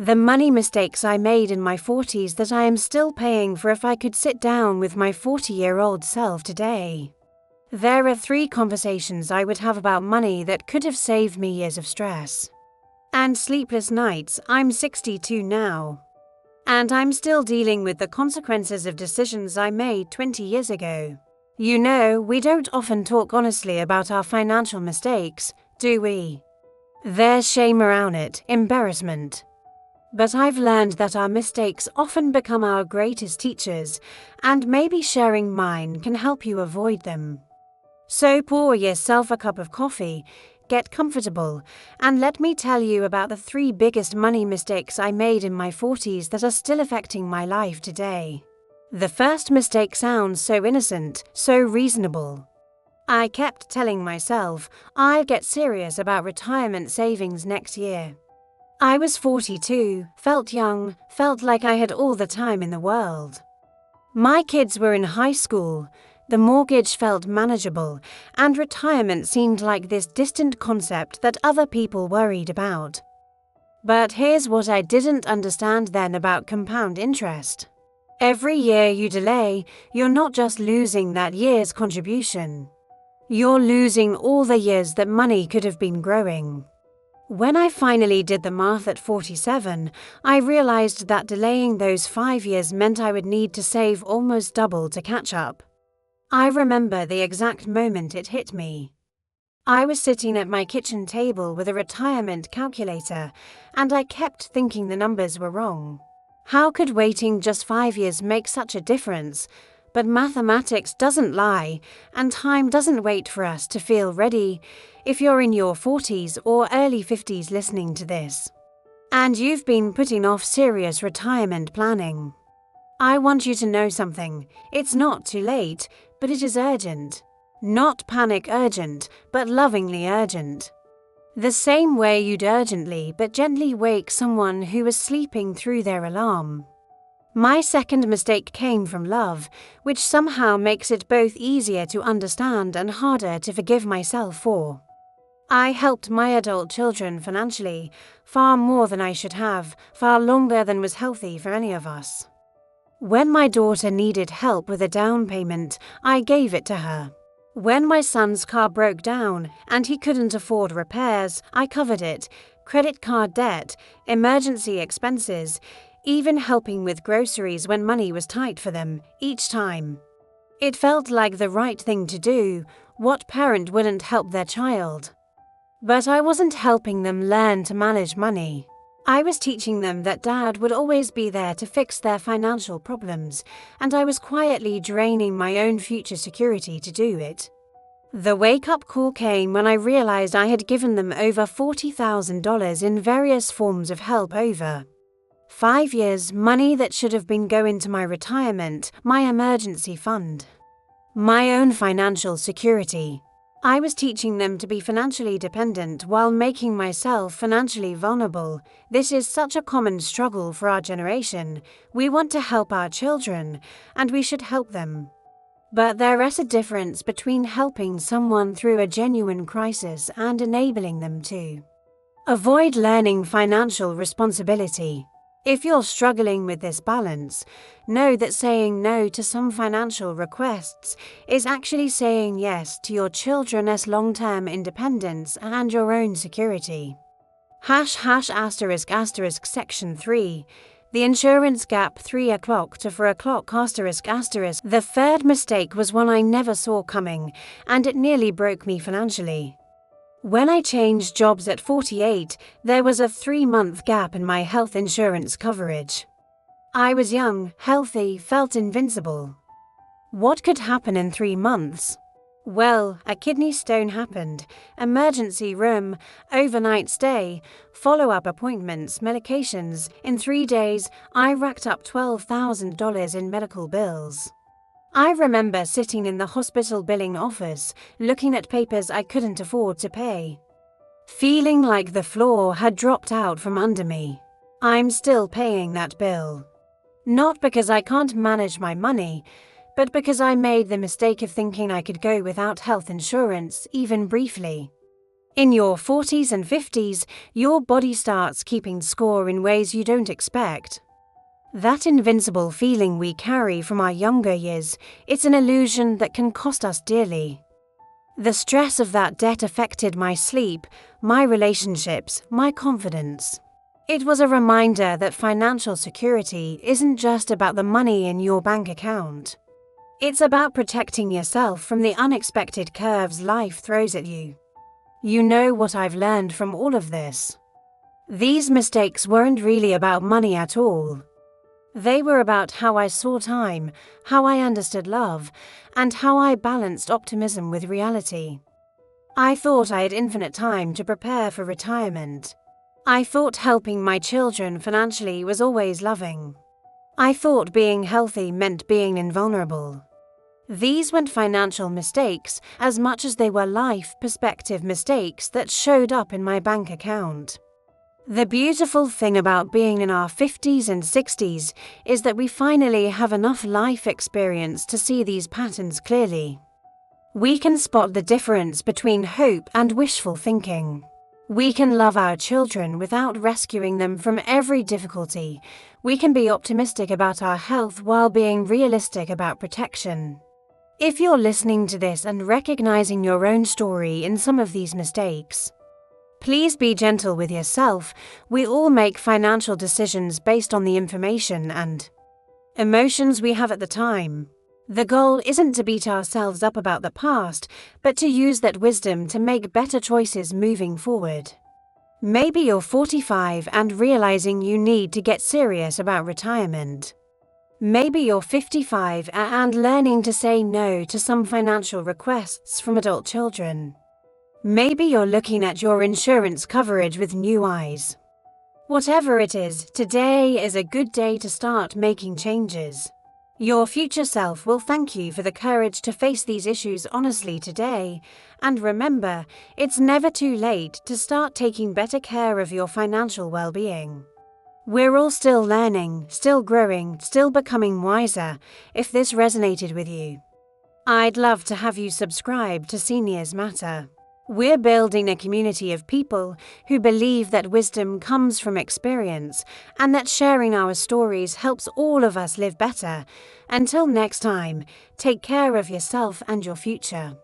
The money mistakes I made in my 40s that I am still paying for if I could sit down with my 40-year-old self today. There are 3 conversations I would have about money that could have saved me years of stress and sleepless nights. I'm 62 now, and I'm still dealing with the consequences of decisions I made 20 years ago. You know, we don't often talk honestly about our financial mistakes, do we? There's shame around it, embarrassment. But I've learned that our mistakes often become our greatest teachers, and maybe sharing mine can help you avoid them. So pour yourself a cup of coffee, get comfortable, and let me tell you about the 3 biggest money mistakes I made in my 40s that are still affecting my life today. The first mistake sounds so innocent, so reasonable. I kept telling myself I'd get serious about retirement savings next year. I was 42, felt young, felt like I had all the time in the world. My kids were in high school, the mortgage felt manageable, and retirement seemed like this distant concept that other people worried about. But here's what I didn't understand then about compound interest. Every year you delay, you're not just losing that year's contribution. You're losing all the years that money could have been growing. When I finally did the math at 47, I realized that delaying those 5 years meant I would need to save almost double to catch up. I remember the exact moment it hit me. I was sitting at my kitchen table with a retirement calculator, and I kept thinking the numbers were wrong. How could waiting just 5 years make such a difference? But mathematics doesn't lie, and time doesn't wait for us to feel ready. If you're in your 40s or early 50s listening to this, and you've been putting off serious retirement planning, I want you to know something. It's not too late, but it is urgent. Not panic urgent, but lovingly urgent. The same way you'd urgently but gently wake someone who is sleeping through their alarm. My second mistake came from love, which somehow makes it both easier to understand and harder to forgive myself for. I helped my adult children financially, far more than I should have, far longer than was healthy for any of us. When my daughter needed help with a down payment, I gave it to her. When my son's car broke down and he couldn't afford repairs, I covered it, credit card debt, emergency expenses, even helping with groceries when money was tight for them, each time. It felt like the right thing to do. What parent wouldn't help their child? But I wasn't helping them learn to manage money. I was teaching them that Dad would always be there to fix their financial problems, and I was quietly draining my own future security to do it. The wake-up call came when I realized I had given them over $40,000 in various forms of help over 5 years, money that should have been going to my retirement, my emergency fund, my own financial security. I was teaching them to be financially dependent while making myself financially vulnerable. This is such a common struggle for our generation. We want to help our children, and we should help them. But there is a difference between helping someone through a genuine crisis and enabling them to avoid learning financial responsibility. If you're struggling with this balance, know that saying no to some financial requests is actually saying yes to your children's long-term independence and your own security. ##*** Section 3. The insurance gap 3 o'clock to 4 o'clock ****. The third mistake was one I never saw coming, and it nearly broke me financially. When I changed jobs at 48, there was a 3-month gap in my health insurance coverage. I was young, healthy, felt invincible. What could happen in 3 months? Well, a kidney stone happened, emergency room, overnight stay, follow-up appointments, medications. In 3 days, I racked up $12,000 in medical bills. I remember sitting in the hospital billing office, looking at papers I couldn't afford to pay, feeling like the floor had dropped out from under me. I'm still paying that bill. Not because I can't manage my money, but because I made the mistake of thinking I could go without health insurance, even briefly. In your 40s and 50s, your body starts keeping score in ways you don't expect. That invincible feeling we carry from our younger years, it's an illusion that can cost us dearly. The stress of that debt affected my sleep, my relationships, my confidence. It was a reminder that financial security isn't just about the money in your bank account. It's about protecting yourself from the unexpected curves life throws at you. You know what I've learned from all of this? These mistakes weren't really about money at all. They were about how I saw time, how I understood love, and how I balanced optimism with reality. I thought I had infinite time to prepare for retirement. I thought helping my children financially was always loving. I thought being healthy meant being invulnerable. These weren't financial mistakes as much as they were life perspective mistakes that showed up in my bank account. The beautiful thing about being in our 50s and 60s is that we finally have enough life experience to see these patterns clearly. We can spot the difference between hope and wishful thinking. We can love our children without rescuing them from every difficulty. We can be optimistic about our health while being realistic about protection. If you're listening to this and recognizing your own story in some of these mistakes, please be gentle with yourself. We all make financial decisions based on the information and emotions we have at the time. The goal isn't to beat ourselves up about the past, but to use that wisdom to make better choices moving forward. Maybe you're 45 and realizing you need to get serious about retirement. Maybe you're 55 and learning to say no to some financial requests from adult children. Maybe you're looking at your insurance coverage with new eyes. Whatever it is, today is a good day to start making changes. Your future self will thank you for the courage to face these issues honestly today. And remember, it's never too late to start taking better care of your financial well-being. We're all still learning, still growing, still becoming wiser. If this resonated with you, I'd love to have you subscribe to Seniors Matter. We're building a community of people who believe that wisdom comes from experience and that sharing our stories helps all of us live better. Until next time, take care of yourself and your future.